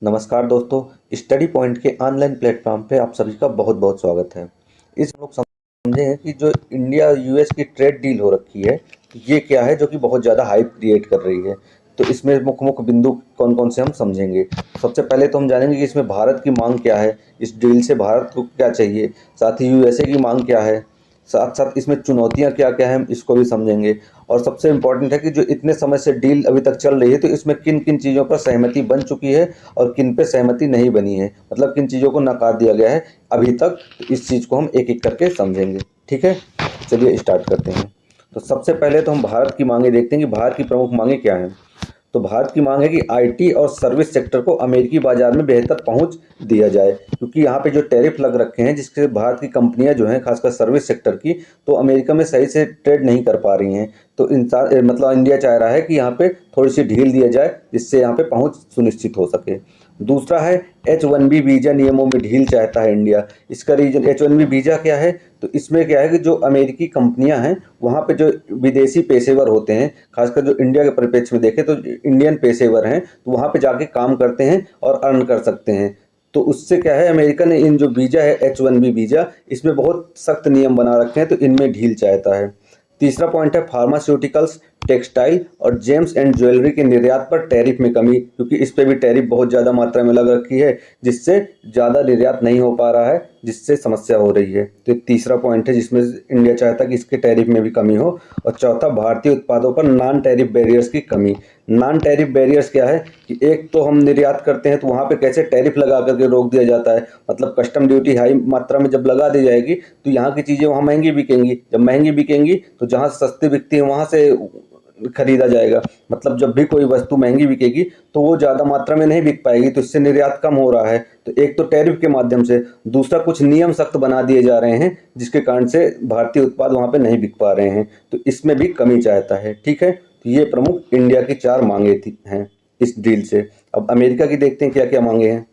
नमस्कार दोस्तों, study point के ऑनलाइन प्लेटफॉर्म पे आप सभी का बहुत बहुत स्वागत है। इस हम लोग समझेंगे कि जो इंडिया यूएस की ट्रेड डील हो रखी है, ये क्या है जो कि बहुत ज़्यादा हाइप क्रिएट कर रही है। तो इसमें मुख्य मुख्य बिंदु कौन कौन से हम समझेंगे। सबसे पहले तो हम जानेंगे कि इसमें भारत की मांग क्या है, इस डील से भारत को क्या चाहिए, साथ ही यूएसए की मांग क्या है, साथ साथ इसमें चुनौतियां क्या क्या हैं इसको भी समझेंगे। और सबसे इम्पोर्टेंट है कि जो इतने समय से डील अभी तक चल रही है, तो इसमें किन किन चीज़ों पर सहमति बन चुकी है और किन पे सहमति नहीं बनी है, मतलब किन चीज़ों को नकार दिया गया है अभी तक। तो इस चीज़ को हम एक एक करके समझेंगे। ठीक है, चलिए स्टार्ट करते हैं। तो सबसे पहले तो हम भारत की मांगे देखते हैं कि भारत की प्रमुख मांगे क्या हैं। तो भारत की मांग है कि आईटी और सर्विस सेक्टर को अमेरिकी बाजार में बेहतर पहुंच दिया जाए, क्योंकि यहाँ पे जो टैरिफ लग रखे हैं जिससे भारत की कंपनियां जो हैं खासकर सर्विस सेक्टर की, तो अमेरिका में सही से ट्रेड नहीं कर पा रही हैं। तो इंसान मतलब इंडिया चाह रहा है कि यहाँ पे थोड़ी सी ढील दिया जाए जिससे यहाँ पे पहुंच सुनिश्चित हो सके। दूसरा है H1B वीज़ा नियमों में ढील चाहता है इंडिया। इसका रीजन H1B वीज़ा क्या है, तो इसमें क्या है कि जो अमेरिकी कंपनियां हैं वहाँ पे जो विदेशी पेशेवर होते हैं, खासकर जो इंडिया के परिप्रेक्ष्य में देखें तो इंडियन पेशेवर हैं, तो वहाँ पे जाके काम करते हैं और अर्न कर सकते हैं। तो उससे क्या है, अमेरिका ने इन जो वीज़ा है H1B वीज़ा, इसमें बहुत सख्त नियम बना रखे हैं, तो इनमें ढील चाहता है। तीसरा पॉइंट है फार्मास्यूटिकल्स, टेक्सटाइल और जेम्स एंड ज्वेलरी के निर्यात पर टैरिफ में कमी, क्योंकि इस पे भी टैरिफ बहुत ज़्यादा मात्रा में लग रखी है जिससे ज़्यादा निर्यात नहीं हो पा रहा है, जिससे समस्या हो रही है। तो तीसरा पॉइंट है जिसमें इंडिया चाहता है कि इसके टैरिफ में भी कमी हो। और चौथा, भारतीय उत्पादों पर नॉन टैरिफ बैरियर्स की कमी। नॉन टैरिफ बैरियर्स क्या है कि एक तो हम निर्यात करते हैं तो वहाँ पे कैसे टैरिफ लगा करके रोक दिया जाता है, मतलब कस्टम ड्यूटी हाई मात्रा में जब लगा दी जाएगी तो यहाँ की चीज़ें वहाँ महंगी बिकेंगी, जब महंगी बिकेंगी तो जहाँ सस्ती बिकती है वहाँ से खरीदा जाएगा। मतलब जब भी कोई वस्तु महंगी बिकेगी तो वो ज़्यादा मात्रा में नहीं बिक पाएगी, तो इससे निर्यात कम हो रहा है। तो एक तो टैरिफ के माध्यम से, दूसरा कुछ नियम सख्त बना दिए जा रहे हैं जिसके कारण से भारतीय उत्पाद वहाँ पे नहीं बिक पा रहे हैं, तो इसमें भी कमी चाहता है। ठीक है, तो ये प्रमुख इंडिया की चार मांगे थी हैं इस डील से। अब अमेरिका की देखते हैं क्या क्या मांगे हैं।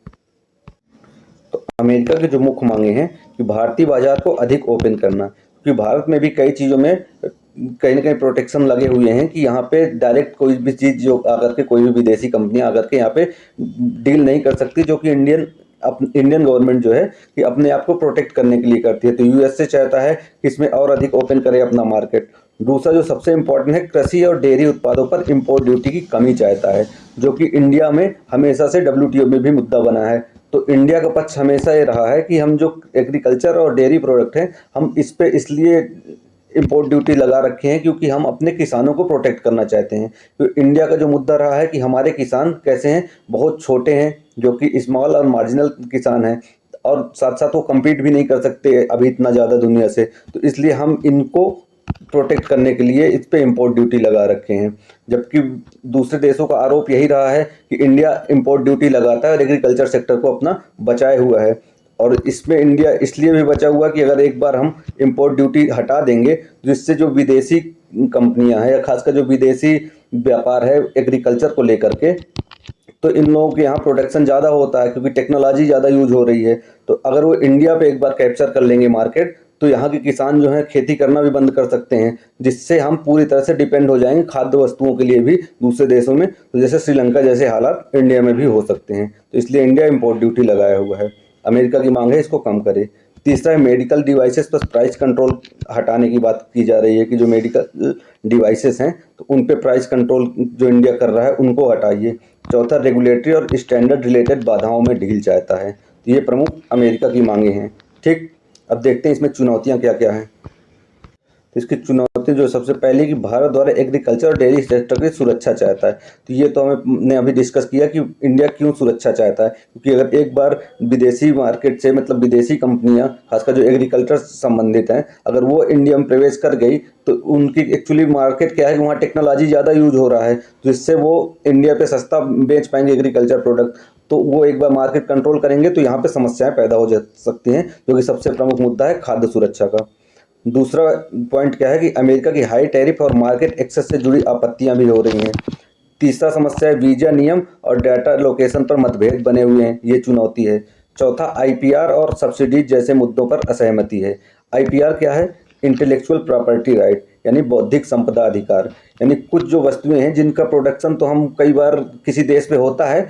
तो अमेरिका की जो मुख्य मांगे हैं कि भारतीय बाजार को अधिक ओपन करना, क्योंकि भारत में भी कई चीज़ों में कहीं ना कहीं प्रोटेक्शन लगे हुए हैं कि यहाँ पे डायरेक्ट कोई भी चीज़ जो आकर के कोई भी विदेशी कंपनियां आकर के यहाँ पे डील नहीं कर सकती, जो कि इंडियन गवर्नमेंट जो है कि अपने आप को प्रोटेक्ट करने के लिए करती है। तो यूएसए चाहता है कि इसमें और अधिक ओपन करे अपना मार्केट। दूसरा जो सबसे इम्पोर्टेंट है, कृषि और डेयरी उत्पादों पर इंपोर्ट ड्यूटी की कमी चाहता है, जो कि इंडिया में हमेशा से डब्ल्यूटीओ में भी मुद्दा बना है। तो इंडिया का पक्ष हमेशा ये रहा है कि हम जो एग्रीकल्चर और डेयरी प्रोडक्ट हैं हम इस पे इसलिए इंपोर्ट ड्यूटी लगा रखे हैं क्योंकि हम अपने किसानों को प्रोटेक्ट करना चाहते हैं। तो इंडिया का जो मुद्दा रहा है कि हमारे किसान कैसे हैं, बहुत छोटे हैं, जो कि स्मॉल और मार्जिनल किसान हैं, और साथ साथ वो कम्पीट भी नहीं कर सकते अभी इतना ज़्यादा दुनिया से। तो इसलिए हम इनको प्रोटेक्ट करने के लिए इस पे इंपोर्ट ड्यूटी लगा रखे हैं। जबकि दूसरे देशों का आरोप यही रहा है कि इंडिया इंपोर्ट ड्यूटी लगाता है और एग्रीकल्चर सेक्टर को अपना बचाए हुआ है। और इसमें इंडिया इसलिए भी बचा हुआ कि अगर एक बार हम इंपोर्ट ड्यूटी हटा देंगे तो इससे जो विदेशी कंपनियां हैं या खासकर जो विदेशी व्यापार है एग्रीकल्चर को लेकर के, तो इन लोगों के यहाँ प्रोडक्शन ज़्यादा होता है क्योंकि टेक्नोलॉजी ज़्यादा यूज हो रही है। तो अगर वो इंडिया पे एक बार कैप्चर कर लेंगे मार्केट, तो यहाँ के किसान जो हैं खेती करना भी बंद कर सकते हैं, जिससे हम पूरी तरह से डिपेंड हो जाएंगे खाद्य वस्तुओं के लिए भी दूसरे देशों में। तो जैसे श्रीलंका जैसे हालात इंडिया में भी हो सकते हैं, तो इसलिए इंडिया इंपोर्ट ड्यूटी लगाया हुआ है। अमेरिका की मांग है इसको कम करे। तीसरा है मेडिकल डिवाइसेस पर प्राइस कंट्रोल हटाने की बात की जा रही है कि जो मेडिकल डिवाइसेस हैं तो उन पे प्राइस कंट्रोल जो इंडिया कर रहा है उनको हटाइए। चौथा, रेगुलेटरी और स्टैंडर्ड रिलेटेड बाधाओं में ढील चाहता है। तो ये प्रमुख अमेरिका की मांगे हैं। ठीक, अब देखते हैं इसमें चुनौतियां क्या क्या हैं। तो इसकी चुनौती जो सबसे पहले कि भारत द्वारा एग्रीकल्चर और डेयरी सेक्टर की सुरक्षा चाहता है। तो ये तो हमने अभी डिस्कस किया कि इंडिया क्यों सुरक्षा चाहता है, क्योंकि अगर एक बार विदेशी मार्केट से मतलब विदेशी कंपनियां खासकर जो एग्रीकल्चर से संबंधित हैं अगर वो इंडिया में प्रवेश कर गई तो उनकी एक्चुअली मार्केट क्या है, वहाँ टेक्नोलॉजी ज़्यादा यूज हो रहा है, जिससे वो इंडिया पे सस्ता बेच पाएंगे एग्रीकल्चर प्रोडक्ट। तो वो एक बार मार्केट कंट्रोल करेंगे तो यहाँ पे समस्याएं पैदा हो जा सकती हैं, जो कि सबसे प्रमुख मुद्दा है खाद्य सुरक्षा का। दूसरा पॉइंट क्या है कि अमेरिका की हाई टैरिफ और मार्केट एक्सेस से जुड़ी आपत्तियां भी हो रही हैं। तीसरा समस्या है वीजा नियम और डाटा लोकेशन पर मतभेद बने हुए हैं, ये चुनौती है। चौथा, आईपीआर और सब्सिडीज जैसे मुद्दों पर असहमति है। आईपीआर क्या है, इंटेलेक्चुअल प्रॉपर्टी राइट, यानी बौद्धिक संपदा अधिकार, यानी कुछ जो वस्तुएं हैं जिनका प्रोडक्शन तो हम कई बार किसी देश में होता है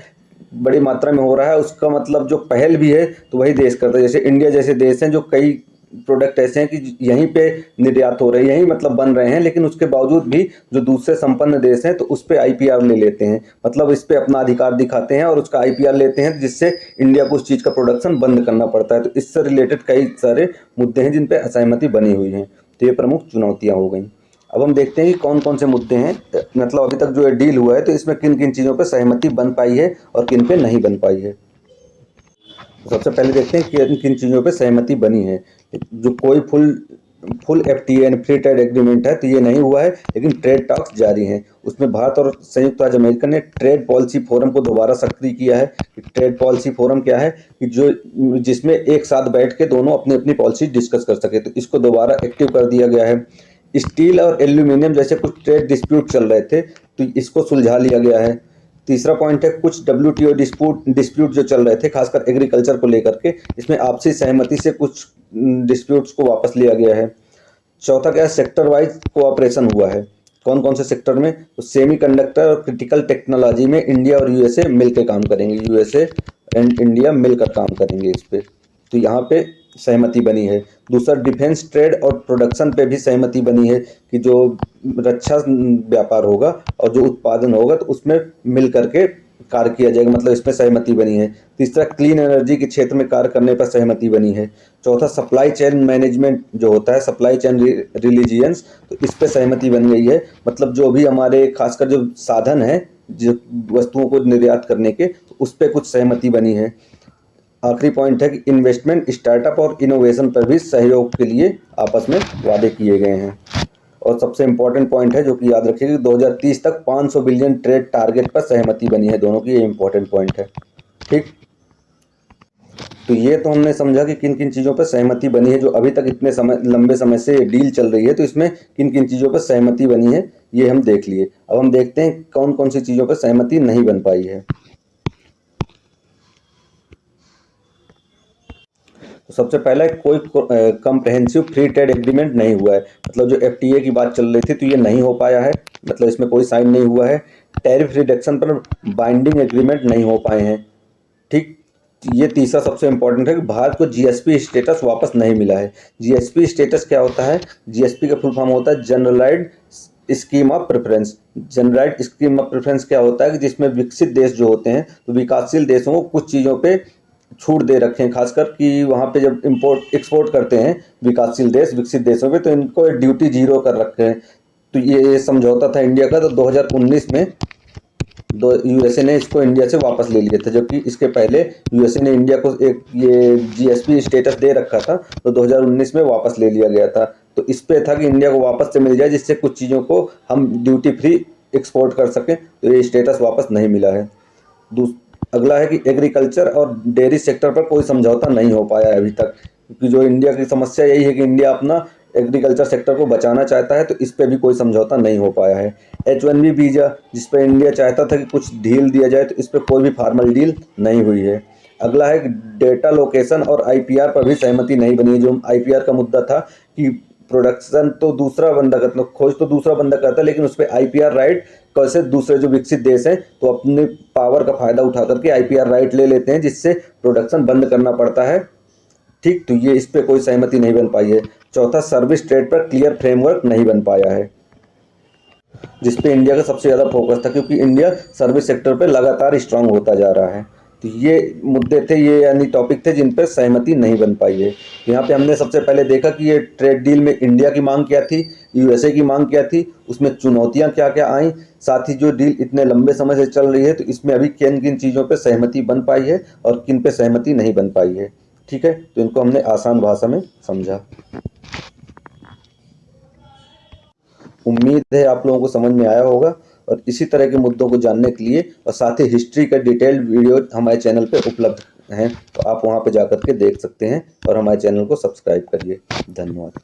बड़ी मात्रा में हो रहा है उसका मतलब जो पहल भी है तो वही देश करता है। जैसे इंडिया जैसे देश हैं जो कई प्रोडक्ट ऐसे हैं कि यहीं पे निर्यात हो रहे हैं, यहीं मतलब बन रहे हैं, लेकिन उसके बावजूद भी जो दूसरे संपन्न देश हैं तो उस पर आईपीआर ले लेते हैं, मतलब इस पे अपना अधिकार दिखाते हैं और उसका आईपीआर लेते हैं, जिससे इंडिया को उस चीज़ का प्रोडक्शन बंद करना पड़ता है। तो इससे रिलेटेड कई सारे मुद्दे हैं जिन पे असहमति बनी हुई है। तो ये प्रमुख चुनौतियाँ हो गई। अब हम देखते हैं कि कौन कौन से मुद्दे हैं, मतलब अभी तक जो ये डील हुआ है तो इसमें किन किन चीज़ों पर सहमति बन पाई है और किन पे नहीं बन पाई है। तो सबसे पहले देखते हैं किन किन चीज़ों पे सहमति बनी है। जो कोई फुल एफटीए यानी फ्री ट्रेड एग्रीमेंट है तो ये नहीं हुआ है, लेकिन ट्रेड टॉक्स जारी हैं। उसमें भारत और संयुक्त राज्य अमेरिका ने ट्रेड पॉलिसी फोरम को दोबारा सक्रिय किया है। ट्रेड पॉलिसी फोरम क्या है कि जो जिसमें एक साथ बैठ के दोनों अपनी अपनी पॉलिसी डिस्कस कर सके, तो इसको दोबारा एक्टिव कर दिया गया है। स्टील और एल्यूमिनियम जैसे कुछ ट्रेड डिस्प्यूट चल रहे थे तो इसको सुलझा लिया गया है। तीसरा पॉइंट है कुछ डब्ल्यूटीओ डिस्प्यूट जो चल रहे थे खासकर एग्रीकल्चर को लेकर के, इसमें आपसी सहमति से कुछ डिस्प्यूट्स को वापस लिया गया है। चौथा क्या है, सेक्टर वाइज कोऑपरेशन हुआ है। कौन कौन से सेक्टर में, तो सेमीकंडक्टर और क्रिटिकल टेक्नोलॉजी में इंडिया और यूएसए मिलकर काम करेंगे, यूएसए एंड इंडिया मिलकर काम करेंगे इस पे, तो यहाँ पे सहमति बनी है। दूसरा डिफेंस ट्रेड और प्रोडक्शन पे भी सहमति बनी है कि जो रक्षा व्यापार होगा और जो उत्पादन होगा तो उसमें मिल करके कार्य किया जाएगा, मतलब इसमें सहमति बनी है। तीसरा क्लीन एनर्जी के क्षेत्र में कार्य करने पर सहमति बनी है। चौथा सप्लाई चेन मैनेजमेंट जो होता है, सप्लाई चेन रिलीजियंस, तो इस पर सहमति बन गई है, मतलब जो भी हमारे खासकर जो साधन है जो वस्तुओं को निर्यात करने के, तो उस पर कुछ सहमति बनी है। आखिरी पॉइंट है कि इन्वेस्टमेंट, स्टार्टअप और इनोवेशन पर भी सहयोग के लिए आपस में वादे किए गए हैं। और सबसे इम्पोर्टेंट पॉइंट है जो कि याद रखिए कि 2030 तक 500 बिलियन ट्रेड टारगेट पर सहमति बनी है दोनों की, ये इम्पोर्टेंट पॉइंट है। ठीक, तो ये तो हमने समझा कि किन किन चीज़ों पर सहमति बनी है, जो अभी तक इतने लंबे समय से डील चल रही है तो इसमें किन किन चीज़ों पर सहमति बनी है ये हम देख लिए। अब हम देखते हैं कौन कौन सी चीज़ों पर सहमति नहीं बन पाई है। तो सबसे पहला कोई कम्प्रहेंसिव फ्री ट्रेड एग्रीमेंट नहीं हुआ है, मतलब जो एफटीए की बात चल रही थी तो ये नहीं हो पाया है, मतलब इसमें कोई साइन नहीं हुआ है। टैरिफ रिडक्शन पर बाइंडिंग एग्रीमेंट नहीं हो पाए हैं। ठीक, ये तीसरा सबसे इम्पोर्टेंट है कि भारत को जीएसपी स्टेटस वापस नहीं मिला है। जीएसपी स्टेटस क्या होता है, जीएसपी का फुल फॉर्म होता है generalised scheme of preference. Generalised scheme of preference क्या होता है कि जिसमें विकसित देश जो होते हैं तो विकासशील देशों को कुछ चीज़ों पे छूट दे रखे हैं, खासकर कि वहाँ पे जब इंपोर्ट एक्सपोर्ट करते हैं विकासशील देश विकसित देशों पे तो इनको ड्यूटी जीरो कर रखे हैं। तो ये समझौता था इंडिया का, तो 2019 में यूएसए ने इसको इंडिया से वापस ले लिया था, जबकि इसके पहले यूएसए ने इंडिया को एक ये जीएसपी स्टेटस दे रखा था, तो 2019 में वापस ले लिया गया था। तो इस पे था कि इंडिया को वापस से मिल जाए जिससे कुछ चीज़ों को हम ड्यूटी फ्री एक्सपोर्ट कर सकें, तो ये स्टेटस वापस नहीं मिला है। अगला है कि एग्रीकल्चर और डेयरी सेक्टर पर कोई समझौता नहीं हो पाया है अभी तक, क्योंकि जो इंडिया की समस्या यही है कि इंडिया अपना एग्रीकल्चर सेक्टर को बचाना चाहता है, तो इस पर भी कोई समझौता नहीं हो पाया है। H1B वीज़ा जिस पर इंडिया चाहता था कि कुछ डील दिया जाए, तो इस पर कोई भी फॉर्मल डील नहीं हुई है। अगला है कि डेटा लोकेशन और आईपीआर पर भी सहमति नहीं बनी है। जो आईपीआर का मुद्दा था कि प्रोडक्शन तो दूसरा बंदा करता, खोज तो दूसरा बंदा करता है, लेकिन उस पर आईपीआर राइट कैसे दूसरे जो विकसित देश हैं तो अपने पावर का फायदा उठा करके आईपीआर राइट ले लेते हैं, जिससे प्रोडक्शन बंद करना पड़ता है। ठीक, तो ये इस पे कोई सहमति नहीं बन पाई है। चौथा, सर्विस ट्रेड पर क्लियर फ्रेमवर्क नहीं बन पाया है, जिस पे इंडिया का सबसे ज़्यादा फोकस था, क्योंकि इंडिया सर्विस सेक्टर पे लगातार स्ट्रांग होता जा रहा है। तो ये मुद्दे थे, ये यानी टॉपिक थे जिन पर सहमति नहीं बन पाई है। यहाँ पे हमने सबसे पहले देखा कि ये ट्रेड डील में इंडिया की मांग क्या थी, यूएसए की मांग क्या थी, उसमें चुनौतियाँ क्या क्या आई, साथ ही जो डील इतने लंबे समय से चल रही है तो इसमें अभी किन किन चीज़ों पर सहमति बन पाई है और किन पे सहमति नहीं बन पाई है। ठीक है, तो इनको हमने आसान भाषा में समझा। उम्मीद है आप लोगों को समझ में आया होगा, और इसी तरह के मुद्दों को जानने के लिए और साथ ही हिस्ट्री का डिटेल्ड वीडियो हमारे चैनल पे उपलब्ध हैं, तो आप वहां पे जाकर के देख सकते हैं और हमारे चैनल को सब्सक्राइब करिए। धन्यवाद।